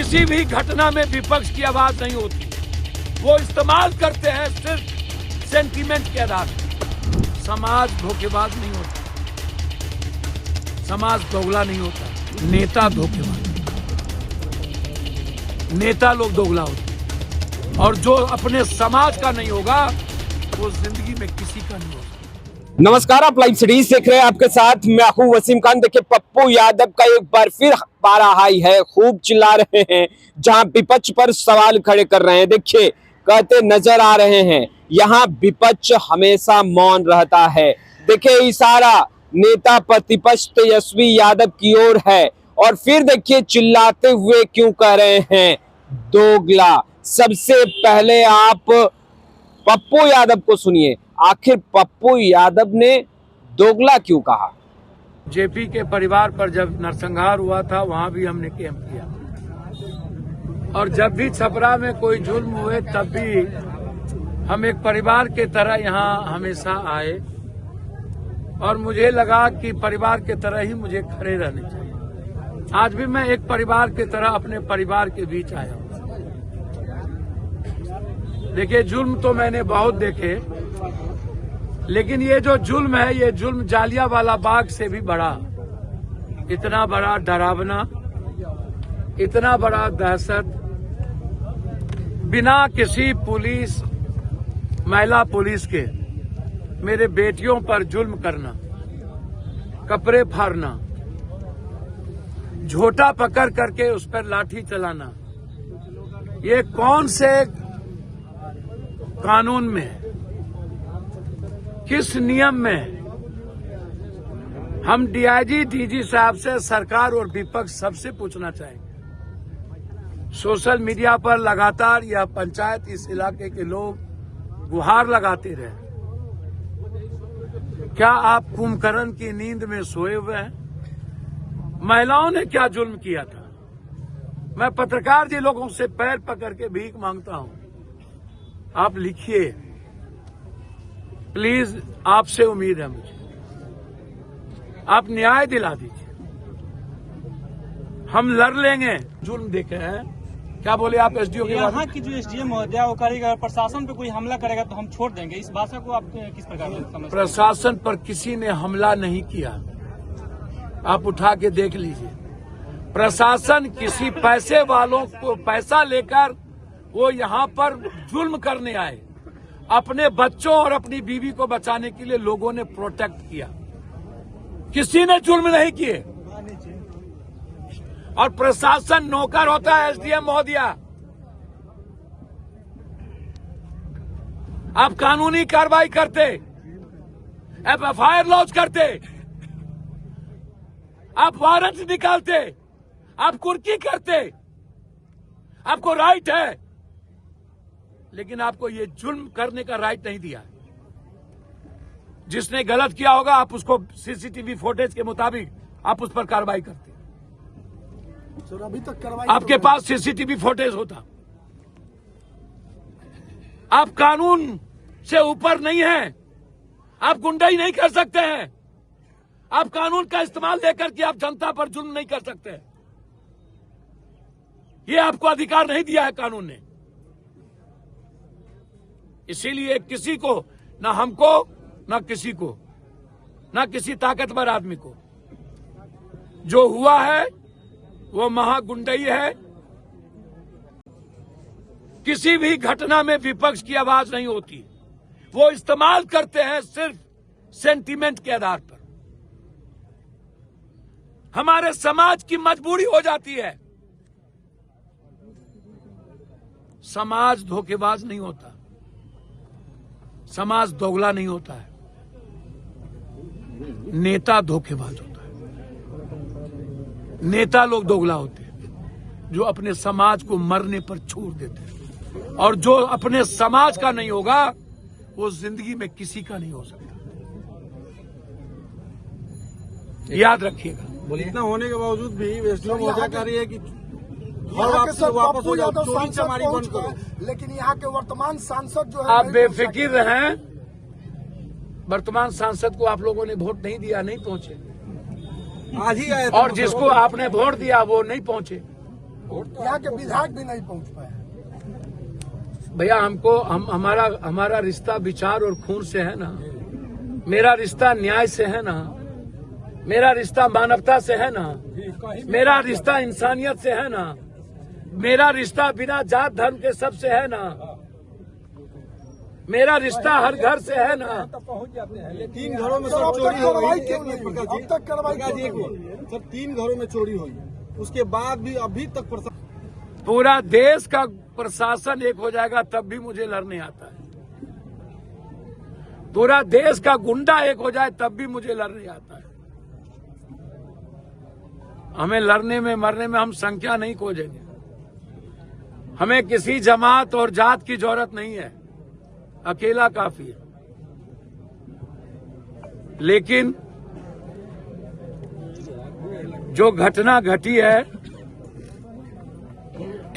किसी भी घटना में विपक्ष की आवाज नहीं होती। वो इस्तेमाल करते हैं सिर्फ सेंटीमेंट के आधार पर। समाज धोखेबाज नहीं होता, समाज दोगला नहीं होता, नेता धोखेबाज, नेता लोग दोगला होते। और जो अपने समाज का नहीं होगा वो जिंदगी में किसी का नहीं होगा। नमस्कार, आप लाइव सीरीज देख रहे हैं। आपके साथ मैं हूं वसीम खान। देखिए, पप्पू यादव का एक बार फिर पारा हाई है, खूब चिल्ला रहे हैं, जहां विपक्ष पर सवाल खड़े कर रहे हैं। देखिए, कहते नजर आ रहे हैं यहां विपक्ष हमेशा मौन रहता है। देखिए, इशारा नेता प्रतिपक्ष तेजस्वी यादव की ओर है और फिर देखिए चिल्लाते हुए क्यों कह रहे हैं दोगला। सबसे पहले आप पप्पू यादव को सुनिए, आखिर पप्पू यादव ने दोगला क्यों कहा। जेपी के परिवार पर जब नरसंहार हुआ था वहां भी हमने कैंप किया, और जब भी छपरा में कोई जुल्म हुए तब भी हम एक परिवार के तरह यहाँ हमेशा आए, और मुझे लगा कि परिवार के तरह ही मुझे खड़े रहने चाहिए। आज भी मैं एक परिवार के तरह अपने परिवार के बीच आया हूँ। देखिए, जुल्म तो मैंने बहुत देखे, लेकिन ये जो जुल्म है, ये जुल्म जालियांवाला बाग से भी बड़ा, इतना बड़ा डरावना, इतना बड़ा दहशत, बिना किसी पुलिस, महिला पुलिस के मेरे बेटियों पर जुल्म करना, कपड़े फाड़ना, झोटा पकड़ करके उस पर लाठी चलाना, ये कौन से कानून में है, किस नियम में? हम डीआईजी, डीजी साहब से, सरकार और विपक्ष सबसे पूछना चाहेंगे। सोशल मीडिया पर लगातार यह पंचायत, इस इलाके के लोग गुहार लगाते रहे। क्या आप कुंभकर्ण की नींद में सोए हुए हैं? महिलाओं ने क्या जुल्म किया था? मैं पत्रकार जी लोगों से पैर पकड़ के भीख मांगता हूं, आप लिखिए प्लीज, आपसे उम्मीद है मुझे, आप न्याय दिला दीजिए, हम लड़ लेंगे। जुल्म देखे हैं, क्या बोले आप एसडीओ के? यहाँ की जो एसडीएम महोदया वो करेगा, प्रशासन पे कोई हमला करेगा तो हम छोड़ देंगे, इस भाषा को आप किस प्रकार से समझते हैं? प्रशासन पर किसी ने हमला नहीं किया, आप उठा के देख लीजिए। प्रशासन किसी पैसे वालों को पैसा लेकर वो यहाँ पर जुल्म करने आए। अपने बच्चों और अपनी बीवी को बचाने के लिए लोगों ने प्रोटेक्ट किया, किसी ने जुल्म नहीं किए। और प्रशासन नौकर होता है एसडीएम महोदया। आप कानूनी कार्रवाई करते, एफआईआर लॉन्च करते, आप वारंट निकालते, आप कुर्की करते, आपको राइट है, लेकिन आपको ये जुल्म करने का राइट नहीं दिया। जिसने गलत किया होगा आप उसको सीसीटीवी फुटेज के मुताबिक आप उस पर कार्रवाई करते। सर, अभी तक कार्रवाई आपके पास सीसीटीवी फुटेज होता। आप कानून से ऊपर नहीं हैं, आप गुंडाई नहीं कर सकते हैं, आप कानून का इस्तेमाल लेकर के आप जनता पर जुल्म नहीं कर सकते। ये आपको अधिकार नहीं दिया है कानून ने। इसीलिए किसी को, ना हमको, ना किसी को, ना किसी ताकतवर आदमी को, जो हुआ है वो महागुंडई है। किसी भी घटना में विपक्ष की आवाज नहीं होती। वो इस्तेमाल करते हैं सिर्फ सेंटीमेंट के आधार पर। हमारे समाज की मजबूरी हो जाती है। समाज धोखेबाज नहीं होता, समाज दोगला नहीं होता है, नेता धोखेबाज होता है। नेता लोग दोगला होते हैं, जो अपने समाज को मरने पर छोड़ देते हैं, और जो अपने समाज का नहीं होगा वो जिंदगी में किसी का नहीं हो सकता। याद रखिएगा। इतना होने के बावजूद भी एसडीओ महोदया कह रही है कि वापस हो जाओ, सांसद पहुंच गए, लेकिन यहाँ के वर्तमान सांसद जो है आप बेफिक्र रहें। वर्तमान सांसद को आप लोगों ने वोट नहीं दिया, नहीं पहुंचे। आज ही आए, और जिसको आपने वोट दिया वो नहीं पहुंचे। यहाँ के विधायक भी नहीं पहुँच पाए। भैया हमारा रिश्ता विचार और खून से है ना, मेरा रिश्ता न्याय से है ना, मेरा रिश्ता मानवता से है ना, मेरा रिश्ता इंसानियत से है ना, मेरा रिश्ता बिना जात धर्म के सबसे है ना, मेरा रिश्ता हर घर से है ना। 3 घरों में सब चोरी हो गई, अब तक कार्रवाई सर 3 घरों में चोरी हुई, उसके बाद भी अभी तक पूरा देश का प्रशासन एक हो जाएगा तब भी मुझे लड़ने आता है। पूरा देश का गुंडा एक हो जाए तब भी मुझे लड़ने आता है। हमें लड़ने में मरने में हम संख्या नहीं खोजेंगे। हमें किसी जमात और जात की जरूरत नहीं है, अकेला काफी है। लेकिन जो घटना घटी है,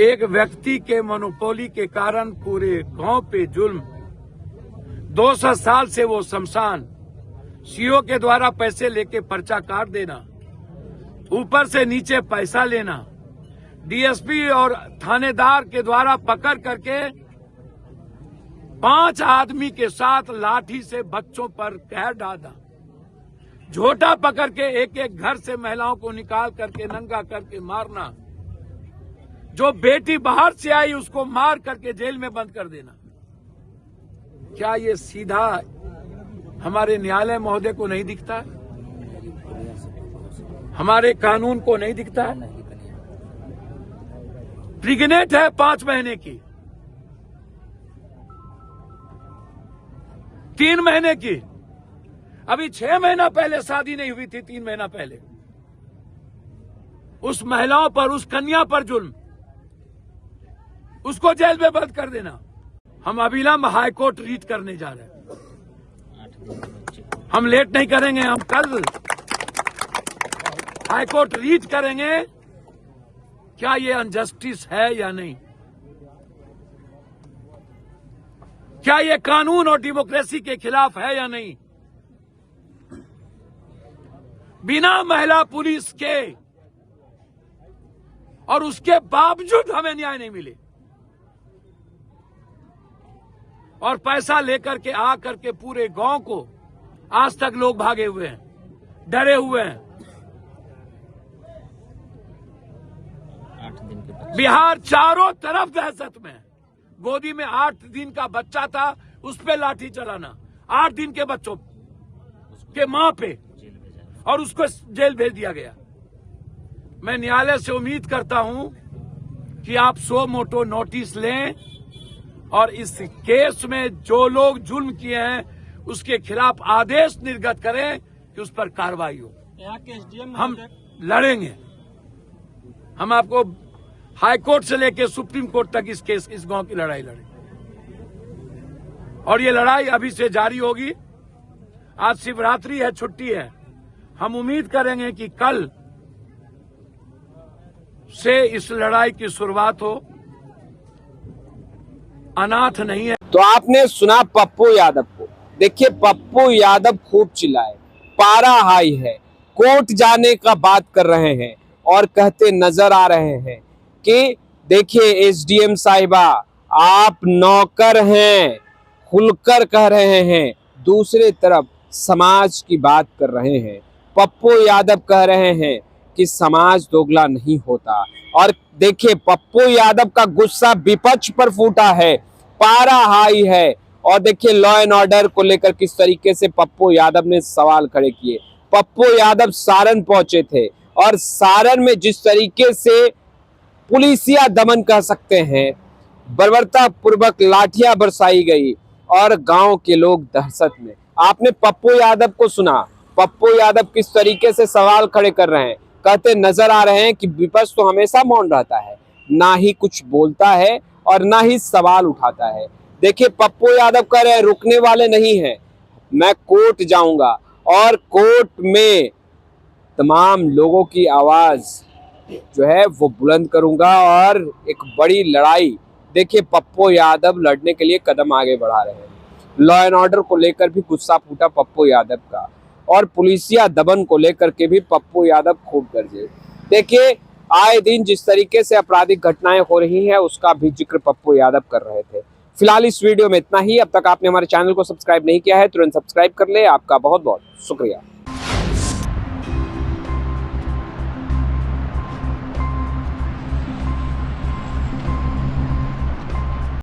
एक व्यक्ति के मोनोपोली के कारण पूरे गांव पे जुल्म, 200 साल से वो शमशान, सीओ के द्वारा पैसे लेके पर्चा काट देना, ऊपर से नीचे पैसा लेना, डीएसपी और थानेदार के द्वारा पकड़ करके 5 आदमी के साथ लाठी से बच्चों पर कहर डालना, झोटा पकड़ के एक एक घर से महिलाओं को निकाल करके नंगा करके मारना, जो बेटी बाहर से आई उसको मार करके जेल में बंद कर देना। क्या ये सीधा हमारे न्यायालय महोदय को नहीं दिखता है? हमारे कानून को नहीं दिखता है? प्रेग्नेंट है 5 महीने की, 3 महीने की, अभी 6 महीना पहले शादी नहीं हुई थी, 3 महीना पहले उस महिलाओं पर, उस कन्या पर जुल्म, उसको जेल में बंद कर देना। हम अविलंब हाईकोर्ट रीट करने जा रहे हैं। हम लेट नहीं करेंगे, हम कल हाईकोर्ट रीट करेंगे। क्या ये अनजस्टिस है या नहीं? क्या ये कानून और डेमोक्रेसी के खिलाफ है या नहीं? बिना महिला पुलिस के और उसके बावजूद हमें न्याय नहीं मिले, और पैसा लेकर के आ करके पूरे गांव को, आज तक लोग भागे हुए हैं, डरे हुए हैं। बिहार चारों तरफ दहशत में है। गोदी में 8 दिन का बच्चा था, उस पे लाठी चलाना, 8 दिन के बच्चों के मां पे, और उसको जेल भेज दिया गया। मैं न्यायालय से उम्मीद करता हूं कि आप सो मोटो नोटिस लें और इस केस में जो लोग जुल्म किए हैं उसके खिलाफ आदेश निर्गत करें कि उस पर कार्रवाई हो। यहाँ के एसडीएम हम लड़ेंगे। हम आपको हाईकोर्ट से लेकर सुप्रीम कोर्ट तक इस गांव की लड़ाई लड़ेंगे, और ये लड़ाई अभी से जारी होगी। आज शिवरात्रि है, छुट्टी है। हम उम्मीद करेंगे कि कल से इस लड़ाई की शुरुआत हो। अनाथ नहीं है। तो आपने सुना पप्पू यादव को। देखिए पप्पू यादव खूब चिल्लाए, पारा हाई है, कोर्ट जाने का बात कर रहे हैं और कहते नजर आ रहे हैं कि देखिए एसडीएम साहिबा आप नौकर हैं, खुलकर कह रहे हैं। दूसरे तरफ समाज की बात कर रहे हैं। पप्पू यादव कह रहे हैं कि समाज दोगला नहीं होता। और देखिए पप्पू यादव का गुस्सा विपक्ष पर फूटा है, पारा हाई है। और देखिए लॉ एंड ऑर्डर को लेकर किस तरीके से पप्पू यादव ने सवाल खड़े किए। पप्पू यादव सारण पहुंचे थे और सारण में जिस तरीके से पुलिसिया दमन कह सकते हैं, बर्बरता पूर्वक लाठियां बरसाई गई और गांव के लोग दहशत में। आपने पप्पू यादव को सुना, पप्पू यादव किस तरीके से सवाल खड़े कर रहे हैं। कहते नजर आ रहे हैं कि विपक्ष तो हमेशा मौन रहता है, ना ही कुछ बोलता है और ना ही सवाल उठाता है। देखिए पप्पू यादव कह रहे हैं रुकने वाले नहीं हैं, मैं कोर्ट जाऊंगा और कोर्ट में तमाम लोगों की आवाज जो है वो बुलंद करूंगा और एक बड़ी लड़ाई। देखिए पप्पू यादव लड़ने के लिए कदम आगे बढ़ा रहे हैं। लॉ एंड ऑर्डर को लेकर भी गुस्सा फूटा पप्पू यादव का और पुलिसिया दमन को लेकर के भी पप्पू यादव खूब गरजे। देखिए आए दिन जिस तरीके से आपराधिक घटनाएं हो रही हैं उसका भी जिक्र पप्पू यादव कर रहे थे। फिलहाल इस वीडियो में इतना ही। अब तक आपने हमारे चैनल को सब्सक्राइब नहीं किया है तुरंत सब्सक्राइब कर ले। आपका बहुत बहुत शुक्रिया।